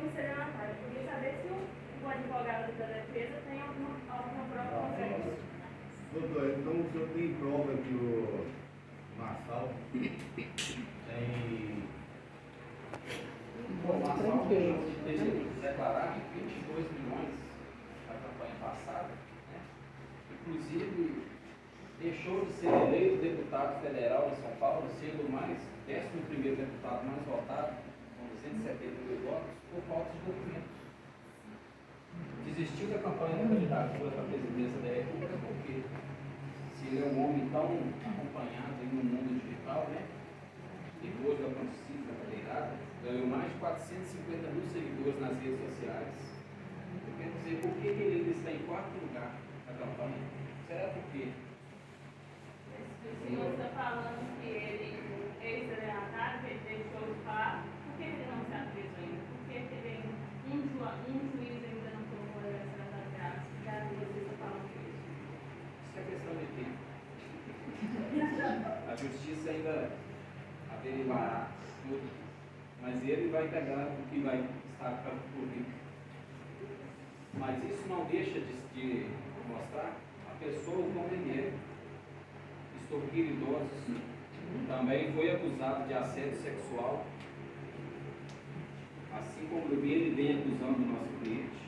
o estelionatário. Eu queria saber se o advogado da defesa tem alguma prova contra isso. Doutor, então o senhor tem prova que o Marçal tem. Bom, o Marçal teve declarado 22 milhões na campanha passada, né? Inclusive, deixou de ser eleito deputado federal em São Paulo, sendo o 11º deputado mais votado, com 270 mil votos, por falta de documentos. Desistiu da campanha da candidatura para a presidência da República porque se ele é um homem tão acompanhado no mundo digital, né? Depois da Constituição cadeirada, ganhou mais de 450 mil seguidores nas redes sociais. Eu quero dizer, por que ele está em quarto lugar na campanha? Será por quê? O senhor está falando que ele é estelionatário, que ele deixou de falar, por que ele não está preso ainda? Por que ele um juiz ainda não tomou a estelionatário grave? Já você está falando isso. Isso é questão de tempo. A justiça ainda averiguará tudo, mas ele vai pegar o que vai estar por vir. Mas isso não deixa de mostrar a pessoa como ele é. Extorquir idosos, também foi acusado de assédio sexual, assim como ele vem acusando o nosso cliente.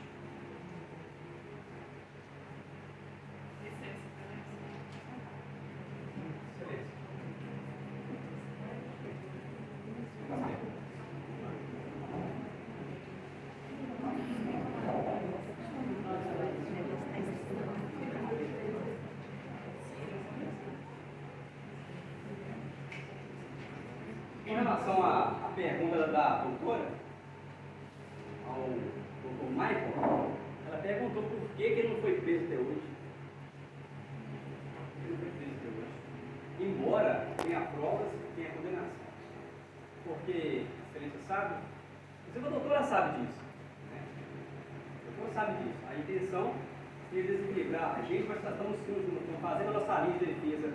Em relação à pergunta da doutora, ao doutor Michael, ela perguntou por que ele não foi preso até hoje. Ele não foi preso até hoje. Embora tenha provas e tenha condenação. Porque, a excelência sabe, inclusive a doutora sabe disso. Né? A doutora sabe disso. A intenção é desequilibrar a gente, nós estamos fazendo a nossa linha de defesa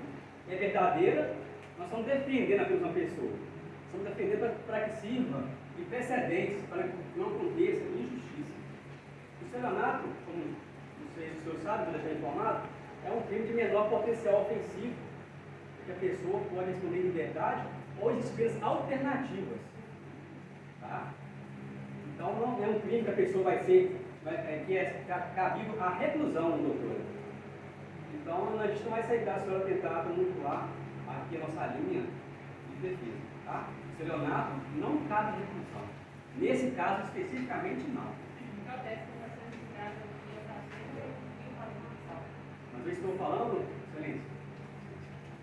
é verdadeira, nós estamos defendendo apenas uma pessoa. Estamos defendendo para que sirva de precedentes, para que não aconteça injustiça. O estelionato, como não sei se o senhor sabe, vou deixar informado, é um crime de menor potencial ofensivo, que a pessoa pode responder em liberdade ou existem penas alternativas. Tá? Então não é um crime que a pessoa que é cabível à reclusão, doutora. Então a gente não vai sair da senhora tentar tumultuar aqui a nossa linha de defesa. Tá? O estelionato não cabe reclusão. Nesse caso especificamente não. Mas eu estou falando, excelência,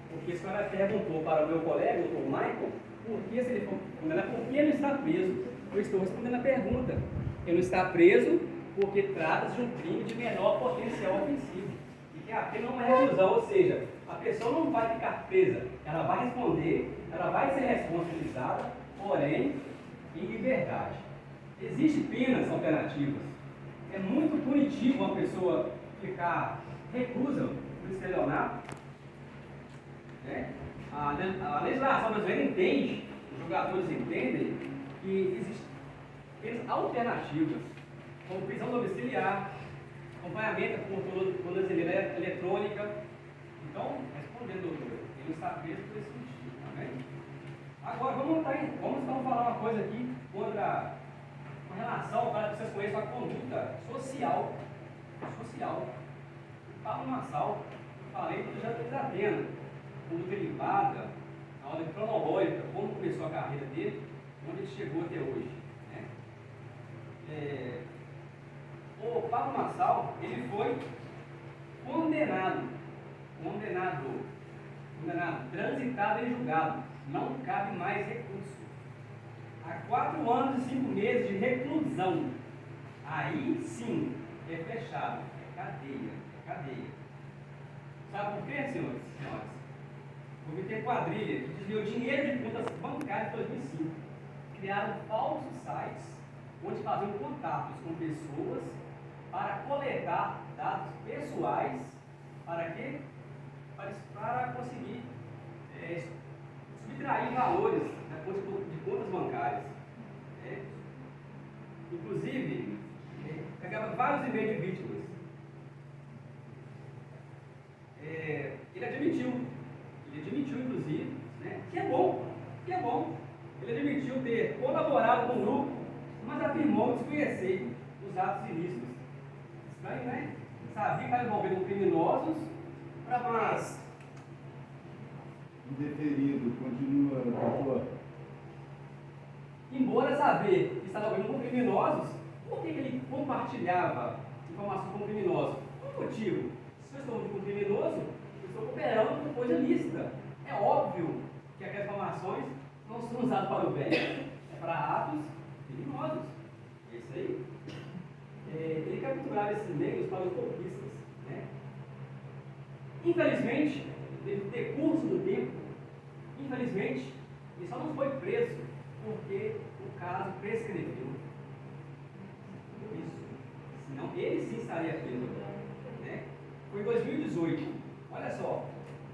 porque a senhora perguntou para o meu colega, o doutor Michael, por que se ele for condenado, por que ele está preso? Eu estou respondendo a pergunta. Ele não está preso porque trata-se de um crime de menor potencial ofensivo. E que a pena não é reclusão, ou seja, a pessoa não vai ficar presa, ela vai responder, ela vai ser responsabilizada, porém, em liberdade. Existem penas alternativas. É muito punitivo uma pessoa ficar reclusa por estelionato. Né? A legislação brasileira entende, os jogadores entendem, que existem penas alternativas, como prisão domiciliar, acompanhamento por tornozeleira eletrônica. Então, respondendo, doutor, ele está preso por esse motivo, tá bem? Agora, vamos falar uma coisa aqui com relação para que vocês conheçam a conduta social. Pablo Marçal, falei que já fez a pena, conduta elevada, a ordem cronológica, como começou a carreira dele, onde ele chegou até hoje. Né? O Pablo Marçal, ele foi condenado, transitado em julgado, não cabe mais recurso. Há 4 anos e 5 meses de reclusão. Aí sim, é fechado, é cadeia. Sabe por quê, senhores e senhoras? Porque tem quadrilha que desviou dinheiro de contas bancárias em 2005. Criaram falsos sites onde faziam contatos com pessoas para coletar dados pessoais para quê? Para conseguir subtrair valores de contas bancárias. Inclusive, pegava vários e-mails de vítimas. Ele admitiu, inclusive, né, que é bom. Ele admitiu ter colaborado com o grupo, mas afirmou desconhecer os atos ilícitos. Estranho, né? Sabia que estava envolvido com criminosos, mas Indeferido, continua, doutor. embora saber que estava envolvido com criminosos, por que ele compartilhava informação com criminosos? Qual o motivo? Se eu estou com um criminoso, eu estou cooperando com coisa lícita. É óbvio que aquelas informações não são usadas para o bem, é para atos criminosos. É isso aí. Ele capturava esses meios para os golpistas. Né? Infelizmente, devido ao decurso do tempo, infelizmente, ele só não foi preso porque o caso prescreveu. Isso. Senão ele sim estaria preso. Né? Foi em 2018. Olha só.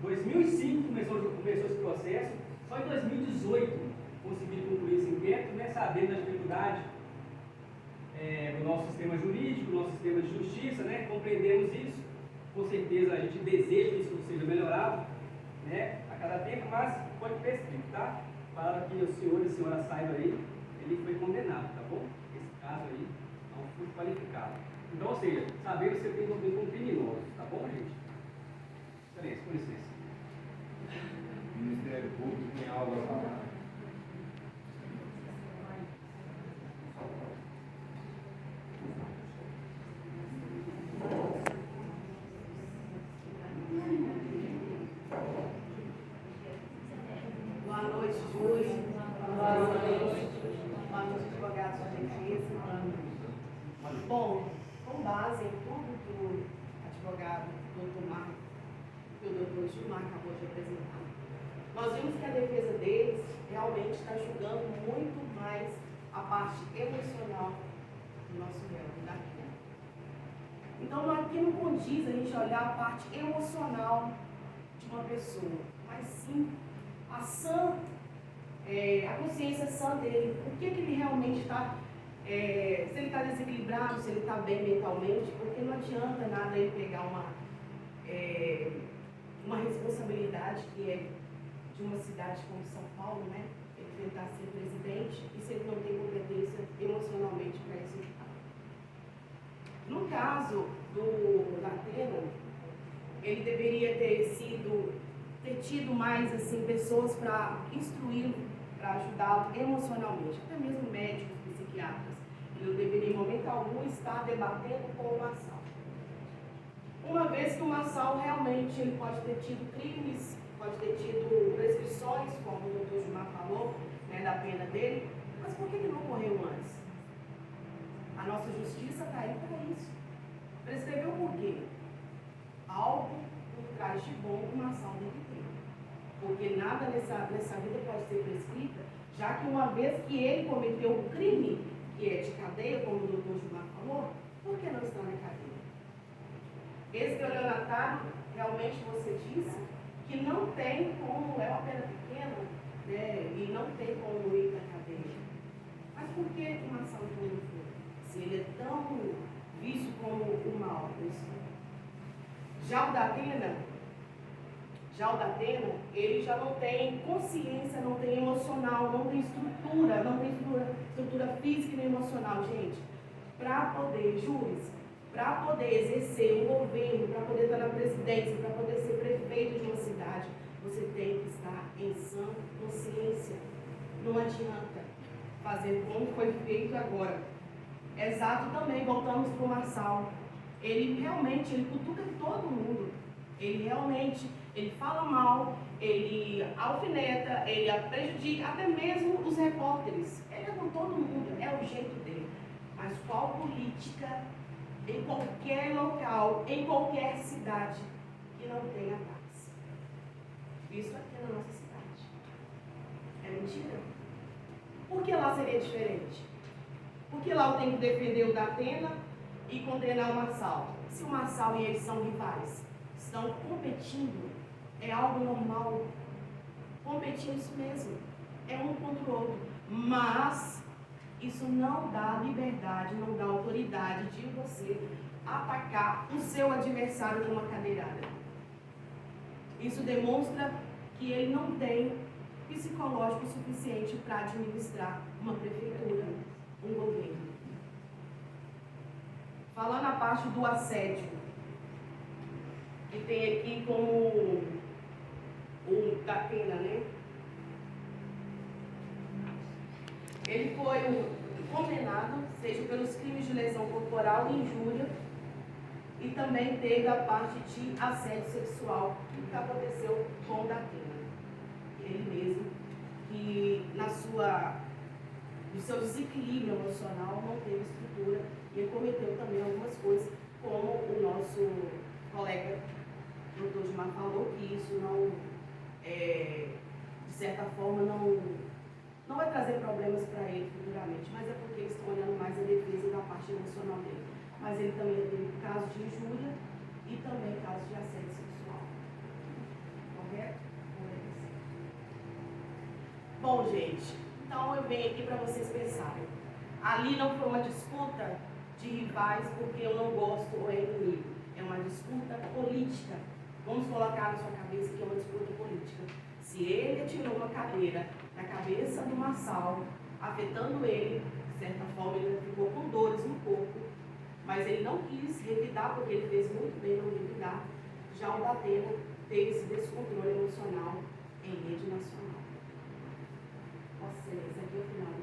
2005 começou esse processo. Só em 2018 conseguiram concluir esse inquérito, né, sabendo da dificuldade do nosso sistema jurídico, do nosso sistema de justiça, né, compreendemos isso. Com certeza a gente deseja que isso seja melhorado, né, a cada tempo, mas foi prescrito, tá? Para que o senhor e a senhora saibam aí, ele foi condenado, tá bom? Esse caso aí não foi qualificado. Então, ou seja, saber que você tem envolvido com criminosos, tá bom, gente? Excelência, com licença. O Ministério Público tem algo a falar. Boa noite, Júlio. Boa noite, advogados da defesa. Bom, com base em tudo que o advogado Dr. Marco e o Dr. Gilmar acabou de apresentar, nós vimos que a defesa deles realmente está julgando muito mais a parte emocional do nosso réu, da queda. Então, aqui não condiz a gente olhar a parte emocional de uma pessoa, mas sim a sã, a consciência sã dele, o que ele realmente está, se ele está desequilibrado, se ele está bem mentalmente, porque não adianta nada ele pegar uma responsabilidade que é de uma cidade como São Paulo, né? Ele tentar ser presidente e se ele não tem competência emocionalmente para executar. No caso do Datena, ele deveria ter tido mais assim, pessoas para instruí-lo, para ajudá-lo emocionalmente, até mesmo médicos, psiquiatras. Ele não deveria, em momento algum, estar debatendo com o Marçal. Uma vez que o Marçal realmente ele pode ter tido crimes, pode ter tido prescrições, como o Dr. Gilmar falou, né, da pena dele, mas por que ele não ocorreu antes? A nossa justiça está aí para isso. Prescreveu por quê? Algo por trás de bom que o Marçal deve ter. Porque nada nessa vida pode ser prescrita, já que uma vez que ele cometeu um crime, que é de cadeia, como o doutor Gilmar falou, por que não está na cadeia? Estelionatário, realmente você disse que não tem como, é uma pena pequena, né, e não tem como ir na cadeia. Mas por que o Marçal não foi? Se ele é tão visto como o mal, Já o Datena, ele já não tem consciência, não tem emocional, não tem estrutura física e emocional, gente. Para poder, júris, para poder exercer um governo, para poder estar na presidência, para poder ser prefeito de uma cidade, você tem que estar em sã consciência. Não adianta fazer como foi feito agora. Exato também, voltamos para o Marçal. Ele realmente, ele cutuca todo mundo. Ele fala mal, ele alfineta, ele prejudica, até mesmo os repórteres. Ele é com todo mundo, é o jeito dele. Mas qual política, em qualquer local, em qualquer cidade, que não tenha ataques? Isso aqui na nossa cidade. É mentira? Por que lá seria diferente? Porque lá eu tenho que defender o Datena e condenar o Marçal. Se o Marçal e eles são rivais, estão competindo, é algo normal. Competir isso mesmo. É um contra o outro. Mas Isso não dá liberdade, não dá autoridade de você atacar o seu adversário com uma cadeirada. Isso demonstra que ele não tem psicológico suficiente para administrar uma prefeitura, um governo. Falando a parte do assédio, que tem aqui como o Datena, né? Ele foi condenado, seja pelos crimes de lesão corporal e injúria, e também teve a parte de assédio sexual, que aconteceu com o Datena. Ele mesmo, que no seu desequilíbrio emocional não teve estrutura e cometeu também algumas coisas, como o nosso colega Dr. Gilmar falou, que isso não, de certa forma, não vai trazer problemas para ele futuramente, mas é porque eles estão olhando mais a defesa da parte emocional dele. Mas ele também teve casos de injúria e também casos de assédio sexual. Correto? Bom, gente, então eu venho aqui para vocês pensarem. Ali não foi uma disputa de rivais porque eu não gosto ou é inimigo. É uma disputa política. Vamos colocar na sua cabeça que é uma disputa política. Se ele atirou uma cadeira na cabeça do Marçal, afetando ele, de certa forma ele ficou com dores no corpo, mas ele não quis revidar, porque ele fez muito bem não revidar. Já o Datena teve esse descontrole emocional em rede nacional. Nossa, esse aqui é o final.